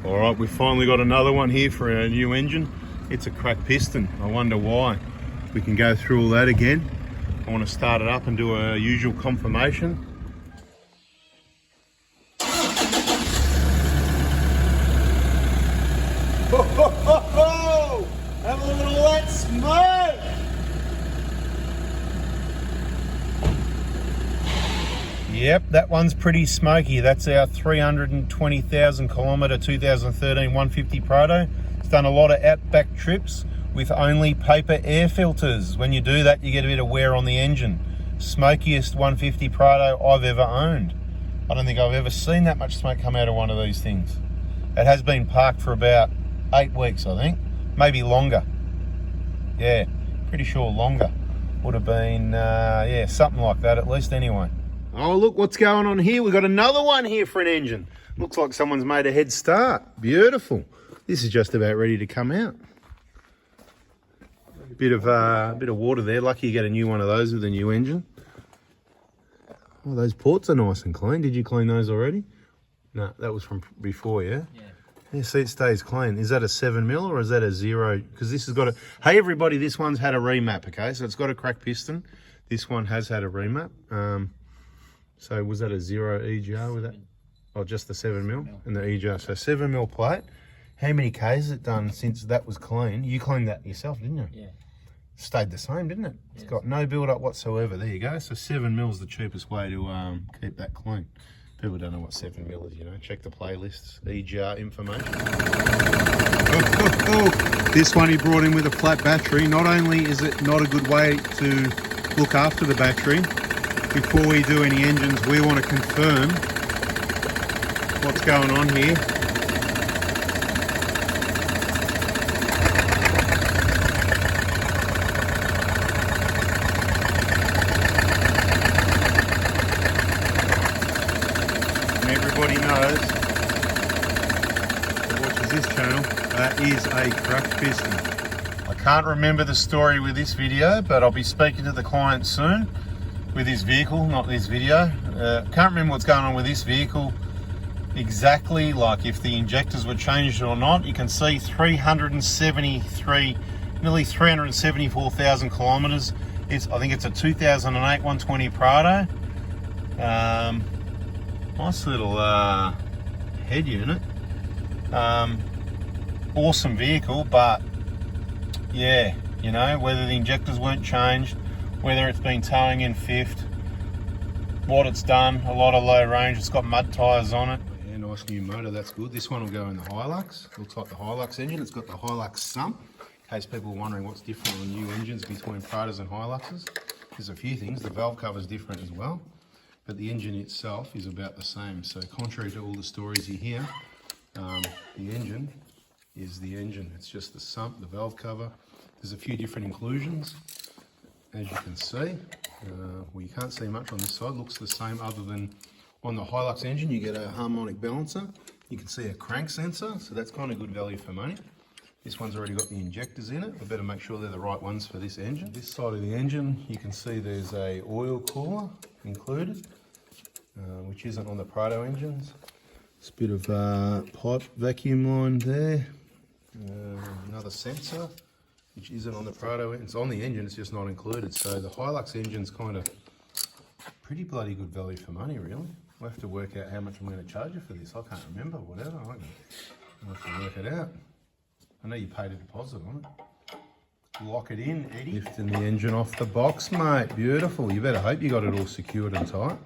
All right, we've finally got another one here for our new engine. It's a cracked piston. I wonder why. We can go through all that again. I want to start it up and do a usual confirmation. Ho, ho, ho, ho! Have a little Let's Smoke! Yep, that one's pretty smoky. That's our 320,000 kilometre 2013 150 Prado. It's done a lot of outback trips with only paper air filters. When you do that, you get a bit of wear on the engine. Smokiest 150 Prado I've ever owned. I don't think I've ever seen that much smoke come out of one of these things. It has been parked for about 8 weeks, I think. Maybe longer. Yeah, pretty sure longer. Would have been, yeah, something like that at least anyway. Oh, look what's going on here. We've got another one here for an engine. Looks like someone's made a head start. Beautiful. This is just about ready to come out. Bit of water there. Lucky you get a new one of those with a new engine. Oh, those ports are nice and clean. Did you clean those already? No, that was from before, yeah? Yeah. Yeah, see, it stays clean. Is that a 7mm or is that a 0? Because this has got a... Hey, everybody, this one's had a remap, okay? So it's got a cracked piston. This one has had a remap. So was that a 0 EGR with that? Oh, just the 7mm and the EGR. So 7mm plate. How many Ks has it done since that was clean? You cleaned that yourself, didn't you? Yeah. Stayed the same, didn't it? It's got no build up whatsoever. There you go. So 7mm is the cheapest way to keep that clean. People don't know what 7mm is, you know. Check the playlists, EGR information. This one he brought in with a flat battery. Not only is it not a good way to look after the battery, before we do any engines, we want to confirm what's going on here. And everybody knows that watches this channel, that is a cracked piston. I can't remember the story with this video, but I'll be speaking to the client soon. With his vehicle, not this video. Can't remember what's going on with this vehicle exactly, like if the injectors were changed or not. You can see nearly 374,000 kilometers. I think it's a 2008 120 Prado. Nice little head unit. Awesome vehicle, but yeah, you know, whether the injectors weren't changed, whether it's been towing in fifth, what it's done, a lot of low range. It's got mud tyres on it. Yeah, nice new motor, that's good. This one will go in the Hilux. Looks like the Hilux engine. It's got the Hilux sump. In case people are wondering what's different on new engines between Prados and Hiluxes. There's a few things. The valve cover is different as well, but the engine itself is about the same. So contrary to all the stories you hear, the engine is the engine. It's just the sump, the valve cover. There's a few different inclusions. As you can see, well, you can't see much on this side. Looks the same, other than on the Hilux engine you get a harmonic balancer. You can see a crank sensor, so that's kind of good value for money. This one's already got the injectors in it. We better make sure they're the right ones for this engine. This side of the engine, you can see there's a oil cooler included, which isn't on the Prado engines. It's a bit of pipe vacuum line there. Another sensor, which isn't on the Prado. It's on the engine, it's just not included. So the Hilux engine's kind of pretty bloody good value for money, really. We'll have to work out how much I'm going to charge you for this. I can't remember, whatever. I'll have to work it out. I know you paid a deposit on it. Lock it in, Eddie. Lifting the engine off the box, mate. Beautiful. You better hope you got it all secured and tight.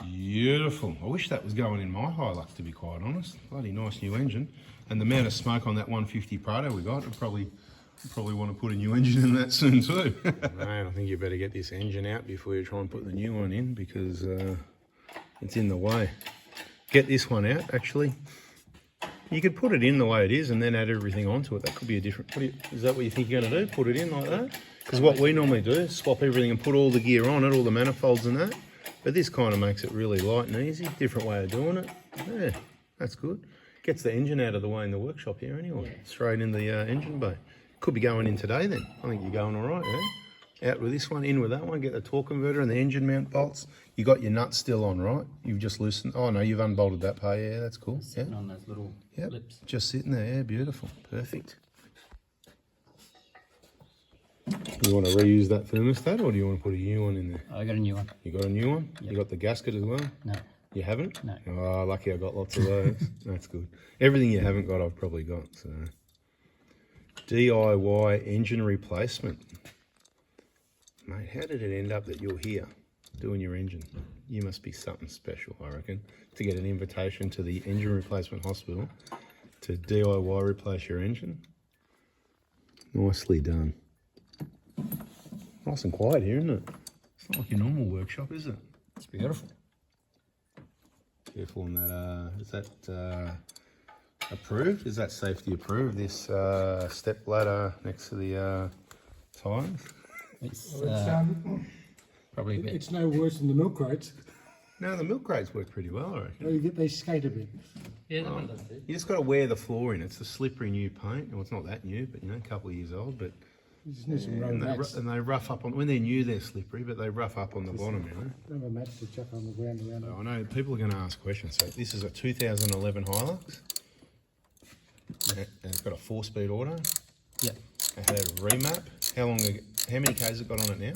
Beautiful. I wish that was going in my Hilux, to be quite honest. Bloody nice new engine. And the amount of smoke on that 150 Prado we got, probably want to put a new engine in that soon too. Man, I think you better get this engine out before you try and put the new one in, because it's in the way. Get this one out, actually. You could put it in the way it is and then add everything onto it. That could be a different... Is that what you think you're going to do? Put it in like that? Because what we normally do is swap everything and put all the gear on it, all the manifolds and that. But this kind of makes it really light and easy. Different way of doing it. Yeah, that's good. Gets the engine out of the way in the workshop here anyway. Yeah. Straight in the engine bay. Could be going in today then. I think you're going all right, yeah? Out with this one, in with that one, get the torque converter and the engine mount bolts. You got your nuts still on, right? You've just loosened. Oh no, you've unbolted that part. Yeah, that's cool. Sitting on those little lips. Just sitting there. Yeah, beautiful. Perfect. You want to reuse that thermostat, or do you want to put a new one in there? I got a new one. You got a new one? Yep. You got the gasket as well? No. You haven't? No. Oh, lucky I got lots of those. That's good. Everything you haven't got, I've probably got. So, DIY engine replacement. Mate, how did it end up that you're here doing your engine? You must be something special, I reckon, to get an invitation to the engine replacement hospital to DIY replace your engine. Nicely done. Nice and quiet here, isn't it? It's not like your normal workshop, is it? It's beautiful. Careful on that. Is that approved? Is that safety approved? This step ladder next to the tyres? It's probably a bit. It's no worse than the milk crates. No, the milk crates work pretty well, I reckon. Well, they skate a bit. Yeah, that one does too. You just got to wear the floor in. It's a slippery new paint. Well, it's not that new, but you know, a couple of years old. But You just need some rubber and mats. they rough up on when they're new. They're slippery, but they rough up on the bottom. You know. Rubber mats to chuck on the ground around So I know people are going to ask questions. So this is a 2011 Hilux. And it's got a 4-speed auto. Yep. It had a remap. How many Ks it got on it now?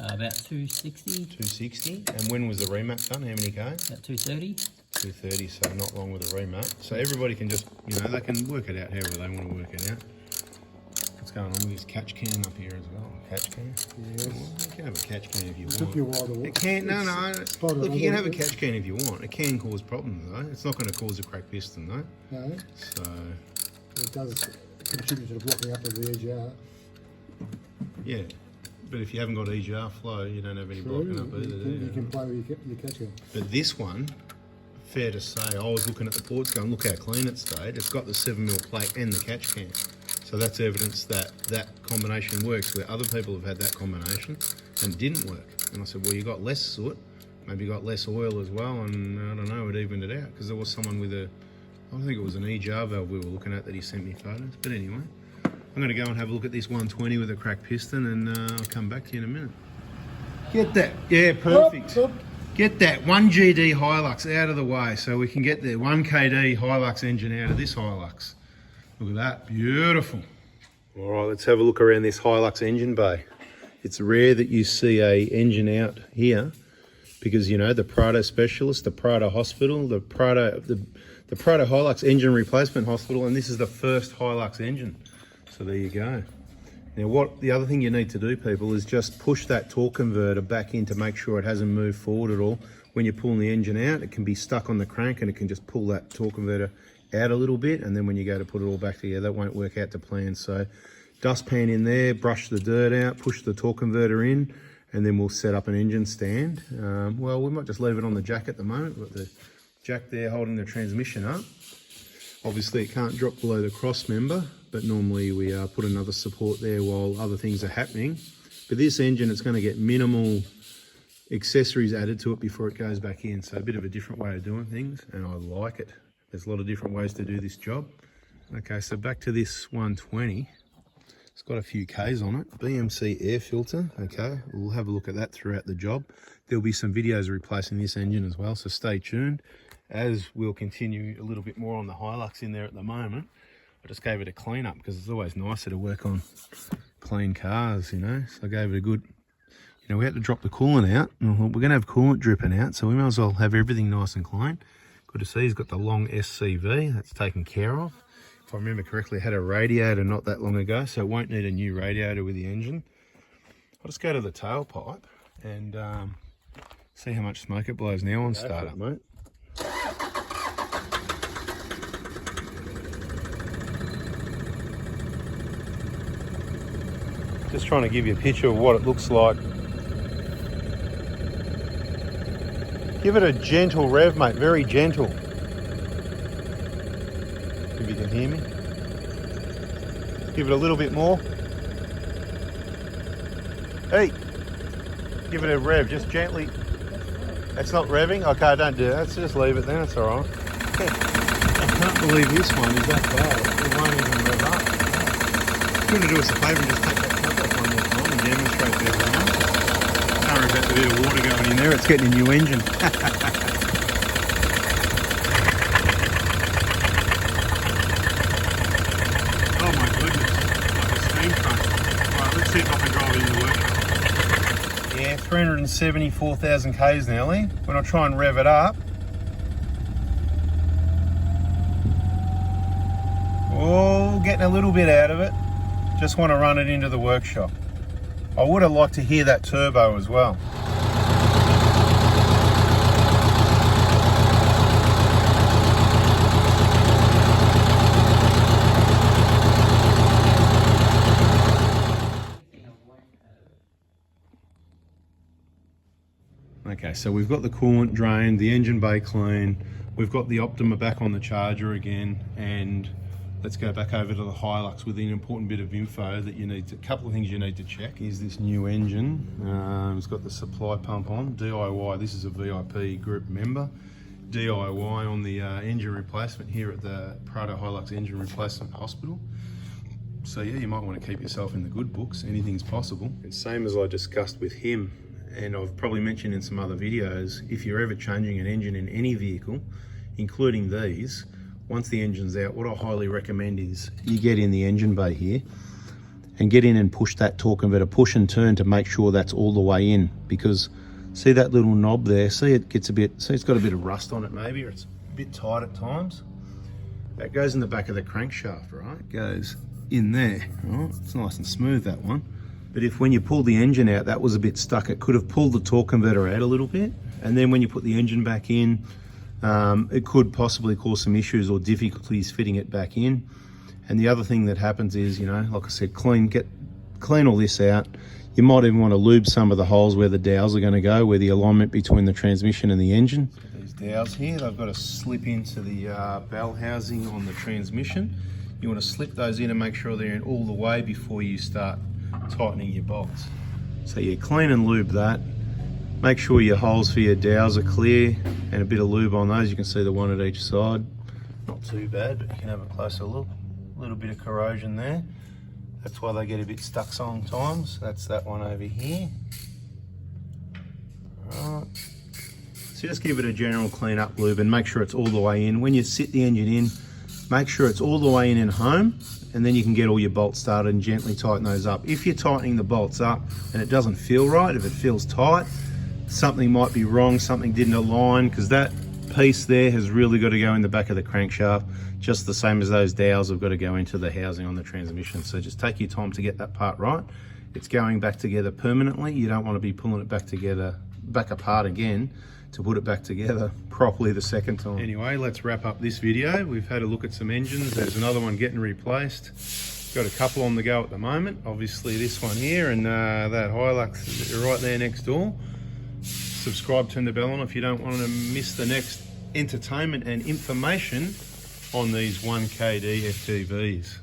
About 260. 260. And when was the remap done? How many Ks? About 230. 230, so not long with a remap. So everybody can just, you know, they can work it out however they want to work it out. What's going on with this catch can up here as well? Catch can? Yes. Well, you can have a catch can if you It want. took you a while to walk. It can, no. Look, you can have a catch can if you want. It can cause problems though. It's not going to cause a cracked piston though. No, So, it does contribute to the blocking up of the EGR. yeah. But if you haven't got EGR flow, you don't have any blocking up either, do You can play with your catch can. But this one, fair to say, I was looking at the ports going, look how clean it stayed. It's got the 7mm plate and the catch can. So that's evidence that that combination works, where other people have had that combination and it didn't work. And I said, well, you got less soot, maybe you got less oil as well, and I don't know, it evened it out. Because there was someone with I think it was an EGR valve we were looking at that he sent me photos. But anyway, I'm going to go and have a look at this 120 with a cracked piston, and I'll come back to you in a minute. Get that. Yeah, perfect. Get that 1GD Hilux out of the way so we can get the 1KD Hilux engine out of this Hilux. Look at that, beautiful. All right, let's have a look around this Hilux engine bay. It's rare that you see a engine out here because, you know, the Prado specialist, the Prado hospital, the Prado Hilux engine replacement hospital, and this is the first Hilux engine. So there you go. Now the other thing you need to do, people, is just push that torque converter back in to make sure it hasn't moved forward at all. When you're pulling the engine out, it can be stuck on the crank and it can just pull that torque converter out a little bit, and then when you go to put it all back together, that won't work out to plan. So dustpan in there, brush the dirt out, push the torque converter in, and then we'll set up an engine stand. Well, we might just leave it on the jack at the moment. We've got the jack there holding the transmission up. Obviously it can't drop below the cross member, but normally we put another support there while other things are happening. But this engine, it's going to get minimal accessories added to it before it goes back in. So a bit of a different way of doing things, and I like it. There's a lot of different ways to do this job. Okay, so back to this 120. It's got a few Ks on it. BMC air filter, okay. We'll have a look at that throughout the job. There'll be some videos replacing this engine as well, so stay tuned. As we'll continue a little bit more on the Hilux in there at the moment, I just gave it a clean up because it's always nicer to work on clean cars, you know. So I gave it a good, you know, we had to drop the coolant out. And I thought, we're going to have coolant dripping out, so we might as well have everything nice and clean. Good to see he's got the long SCV, that's taken care of. If I remember correctly, it had a radiator not that long ago, so it won't need a new radiator with the engine. I'll just go to the tailpipe and see how much smoke it blows now on startup, mate. Just trying to give you a picture of what it looks like. Give it a gentle rev, mate, very gentle. If you can hear me. Give it a little bit more. Hey, give it a rev, just gently. It's not revving? Okay, don't do that. Let's just leave it then, it's all right. I can't believe this one is that bad. It won't even rev up. If you want to do us a favour and just take that cap off one more time and demonstrate there, Brian. Don't worry about the bit of water going in there, it's getting a new engine. Oh my goodness, like a steam truck. Right, let's see if I can drive it in the workshop. Yeah, 374,000 Ks nearly. When I try and rev it up, oh, getting a little bit out of it. Just want to run it into the workshop. I would have liked to hear that turbo as well. Okay, so we've got the coolant drained, the engine bay clean, we've got the Optima back on the charger again, and let's go back over to the Hilux with an important bit of info that you need to, a couple of things you need to check. Is this new engine, it's got the supply pump on, DIY, this is a VIP group member, DIY on the engine replacement here at the Prado Hilux Engine Replacement Hospital. So yeah, you might want to keep yourself in the good books, anything's possible. And same as I discussed with him, and I've probably mentioned in some other videos, if you're ever changing an engine in any vehicle, including these, once the engine's out, what I highly recommend is you get in the engine bay here and get in and push that torque converter, push and turn to make sure that's all the way in, because see that little knob there, see it gets a bit, see it's got a bit of rust on it maybe, or it's a bit tight at times. That goes in the back of the crankshaft, right? It goes in there, right? It's nice and smooth, that one. But if when you pull the engine out, that was a bit stuck, it could have pulled the torque converter out a little bit. And then when you put the engine back in, it could possibly cause some issues or difficulties fitting it back in. And the other thing that happens is, you know, like I said, clean all this out. You might even want to lube some of the holes where the dowels are going to go, where the alignment between the transmission and the engine. So these dowels here, they've got to slip into the bell housing on the transmission. You want to slip those in and make sure they're in all the way before you start tightening your bolts. So you clean and lube that. Make sure your holes for your dowels are clear and a bit of lube on those. You can see the one at each side. Not too bad, but you can have a closer look. A little bit of corrosion there. That's why they get a bit stuck sometimes. That's that one over here. Alright. So just give it a general clean up lube and make sure it's all the way in. When you sit the engine in, make sure it's all the way in and home, and then you can get all your bolts started and gently tighten those up. If you're tightening the bolts up and it doesn't feel right, if it feels tight, something might be wrong, something didn't align, because that piece there has really got to go in the back of the crankshaft, just the same as those dowels have got to go into the housing on the transmission. So just take your time to get that part right. It's going back together permanently. You don't want to be pulling it back together, back apart again, to put it back together properly the second time. Anyway, let's wrap up this video. We've had a look at some engines. There's another one getting replaced. Got a couple on the go at the moment. Obviously this one here and that Hilux is right there next door. Subscribe, turn the bell on if you don't want to miss the next entertainment and information on these 1KD FTVs.